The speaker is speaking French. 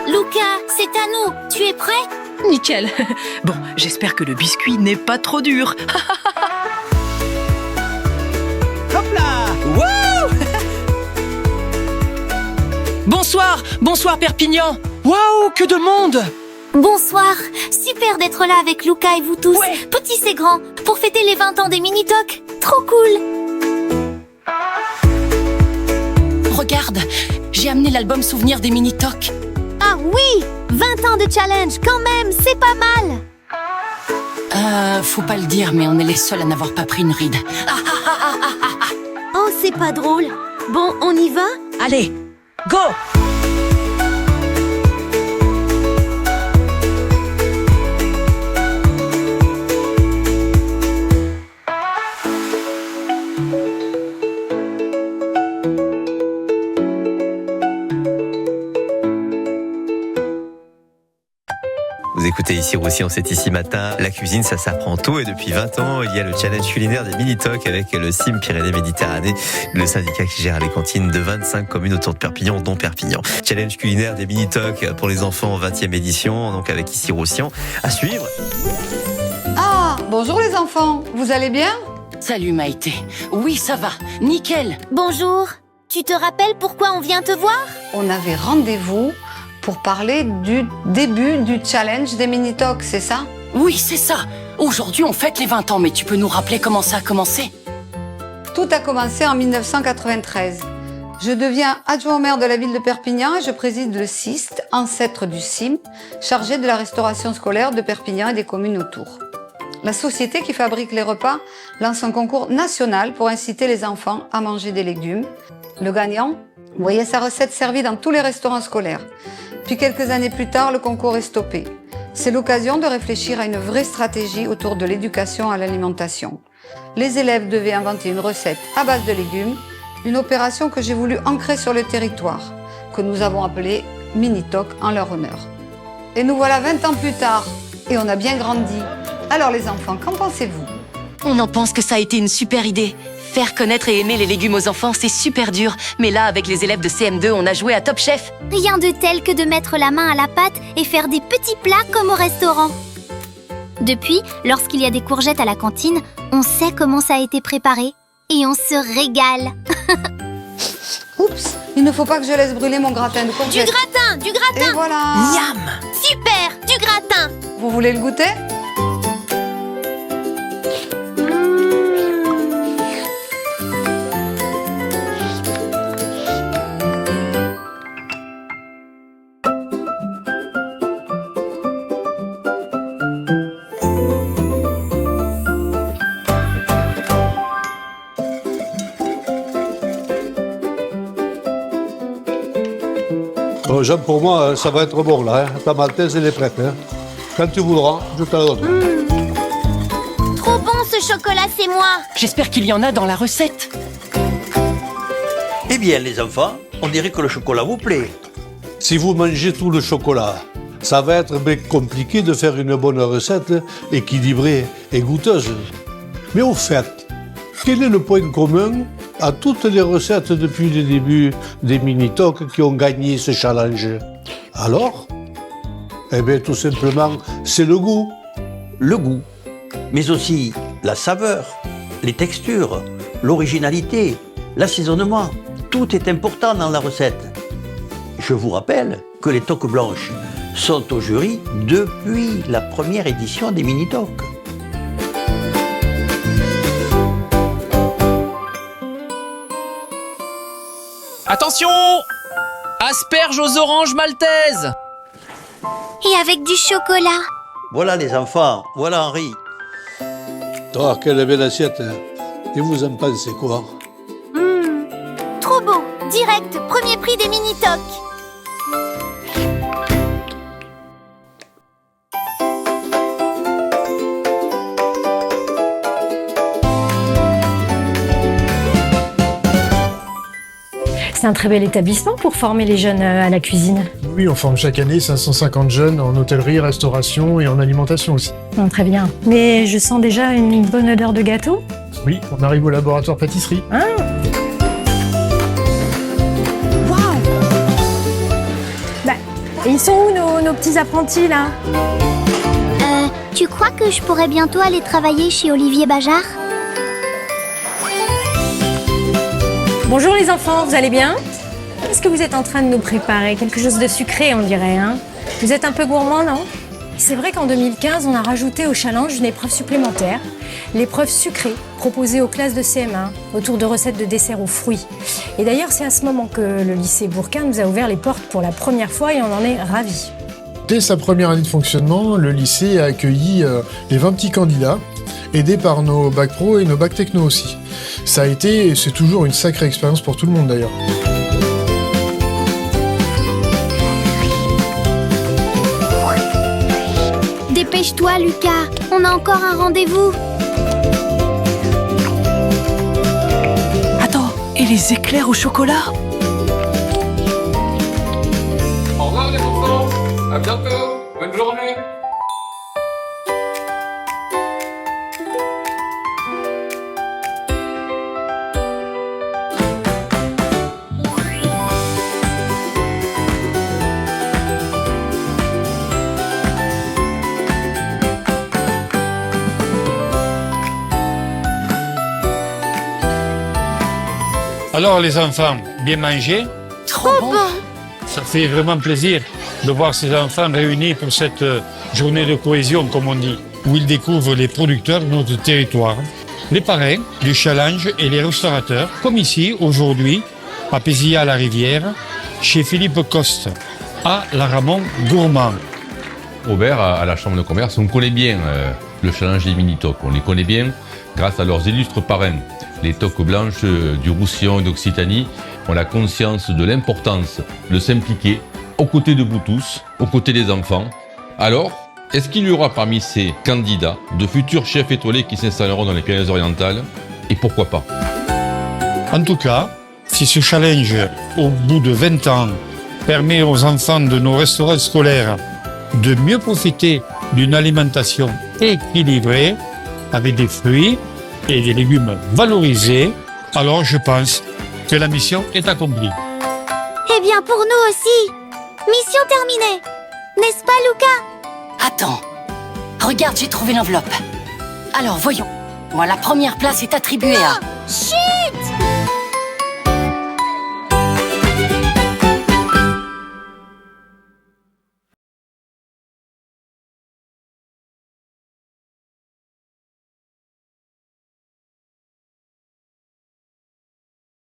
Lucas, c'est à nous. Tu es prêt? Nickel. Bon, j'espère que le biscuit n'est pas trop dur. Hop là! Wow! Bonsoir Perpignan. Waouh, que de monde! Bonsoir. Super d'être là avec Lucas et vous tous, Ouais. petits et grands, pour fêter les 20 ans des Mini-Talk. Trop cool. Regarde, j'ai amené l'album souvenir des Mini-Talk. Ah oui, 20 ans de challenge quand même, c'est pas mal. Faut pas le dire, mais on est les seuls à n'avoir pas pris une ride. Oh, c'est pas drôle. Bon, on y va? Allez, go! Vous écoutez ici Roussillon, c'est ici matin. La cuisine, ça s'apprend tôt et depuis 20 ans, il y a le challenge culinaire des Mini-Talk avec le CIM Pyrénées-Méditerranée, le syndicat qui gère les cantines de 25 communes autour de Perpignan, dont Perpignan. Challenge culinaire des Mini-Talk pour les enfants, 20e édition, donc avec ici Roussillon. À suivre. Ah, bonjour les enfants, vous allez bien? Salut Maïté. Oui, ça va. Nickel. Bonjour. Tu te rappelles pourquoi on vient te voir? On avait rendez-vous pour parler du début du challenge des Mini-Talk, c'est ça? Oui, c'est ça. Aujourd'hui, on fête les 20 ans, mais tu peux nous rappeler comment ça a commencé? Tout a commencé en 1993. Je deviens adjoint au maire de la ville de Perpignan et je préside le CIST, ancêtre du CIM, chargé de la restauration scolaire de Perpignan et des communes autour. La société qui fabrique les repas lance un concours national pour inciter les enfants à manger des légumes. Le gagnant voyait sa recette servie dans tous les restaurants scolaires. Puis quelques années plus tard, le concours est stoppé. C'est l'occasion de réfléchir à une vraie stratégie autour de l'éducation à l'alimentation. Les élèves devaient inventer une recette à base de légumes, une opération que j'ai voulu ancrer sur le territoire, que nous avons appelée Mini-Talk en leur honneur. Et nous voilà 20 ans plus tard, et on a bien grandi. Alors les enfants, qu'en pensez-vous? On en pense que ça a été une super idée. Faire connaître et aimer les légumes aux enfants, c'est super dur. Mais là, avec les élèves de CM2, on a joué à Top Chef. Rien de tel que de mettre la main à la pâte et faire des petits plats comme au restaurant. Depuis, lorsqu'il y a des courgettes à la cantine, on sait comment ça a été préparé et on se régale. Oups, il ne faut pas que je laisse brûler mon gratin de Du courgettes. gratin, du Et gratin. voilà. Miam! Super, du gratin. Vous voulez le goûter? Jean, pour moi, ça va être bon là. Ta maltaise, elle est prête. Quand tu voudras, je te la donne. Trop bon ce chocolat, c'est moi. J'espère qu'il y en a dans la recette. Eh bien, les enfants, on dirait que le chocolat vous plaît. Si vous mangez tout le chocolat, ça va être bien compliqué de faire une bonne recette équilibrée et goûteuse. Mais au fait, quel est le point commun à toutes les recettes depuis le début des Mini-Talk qui ont gagné ce challenge? Alors? Eh bien, tout simplement, c'est le goût. Le goût, mais aussi la saveur, les textures, l'originalité, l'assaisonnement. Tout est important dans la recette. Je vous rappelle que les toques blanches sont au jury depuis la première édition des Mini-Talk. Attention! Asperges aux oranges maltaises! Et avec du chocolat. Voilà les enfants, voilà Henri. Oh, quelle belle assiette. Et vous en pensez quoi? Trop beau. Direct, premier prix des Mini-Talk. C'est un très bel établissement pour former les jeunes à la cuisine. Oui, on forme chaque année 550 jeunes en hôtellerie, restauration et en alimentation aussi. Très bien. Mais je sens déjà une bonne odeur de gâteau. Oui, on arrive au laboratoire pâtisserie. Ah. Waouh! Ils sont où nos petits apprentis là? Tu crois que je pourrais bientôt aller travailler chez Olivier Bajard? Bonjour les enfants, vous allez bien? Qu'est-ce que vous êtes en train de nous préparer? Quelque chose de sucré, on dirait, hein? Vous êtes un peu gourmand, non? C'est vrai qu'en 2015, on a rajouté au challenge une épreuve supplémentaire, l'épreuve sucrée, proposée aux classes de CM1, autour de recettes de desserts aux fruits. Et d'ailleurs, c'est à ce moment que le lycée Bourquin nous a ouvert les portes pour la première fois et on en est ravis. Dès sa première année de fonctionnement, le lycée a accueilli les 20 petits candidats, aidés par nos bacs pro et nos bacs techno aussi. Ça a été et c'est toujours une sacrée expérience pour tout le monde d'ailleurs. Dépêche-toi, Lucas, on a encore un rendez-vous. Attends, et les éclairs au chocolat? Au revoir les enfants, à bientôt, bonne journée. Alors les enfants, bien mangé? Trop bon. Ça fait vraiment plaisir de voir ces enfants réunis pour cette journée de cohésion, comme on dit, où ils découvrent les producteurs de notre territoire, les parrains du challenge et les restaurateurs, comme ici, aujourd'hui, à Pézilla-la-Rivière, chez Philippe Coste, à la Ramon Gourmand. Robert, à la Chambre de commerce, on connaît bien le challenge des mini-tocs. On les connaît bien grâce à leurs illustres parrains. Les toques blanches du Roussillon et d'Occitanie ont la conscience de l'importance de s'impliquer aux côtés de vous tous, aux côtés des enfants. Alors, est-ce qu'il y aura parmi ces candidats de futurs chefs étoilés qui s'installeront dans les Pyrénées-Orientales? Et pourquoi pas? En tout cas, si ce challenge, au bout de 20 ans, permet aux enfants de nos restaurants scolaires de mieux profiter d'une alimentation équilibrée, avec des fruits et des légumes valorisés, alors je pense que la mission est accomplie. Eh bien, pour nous aussi. Mission terminée. N'est-ce pas, Lucas? Attends. Regarde, j'ai trouvé l'enveloppe. Alors, voyons. Moi, la première place est attribuée à... Chut!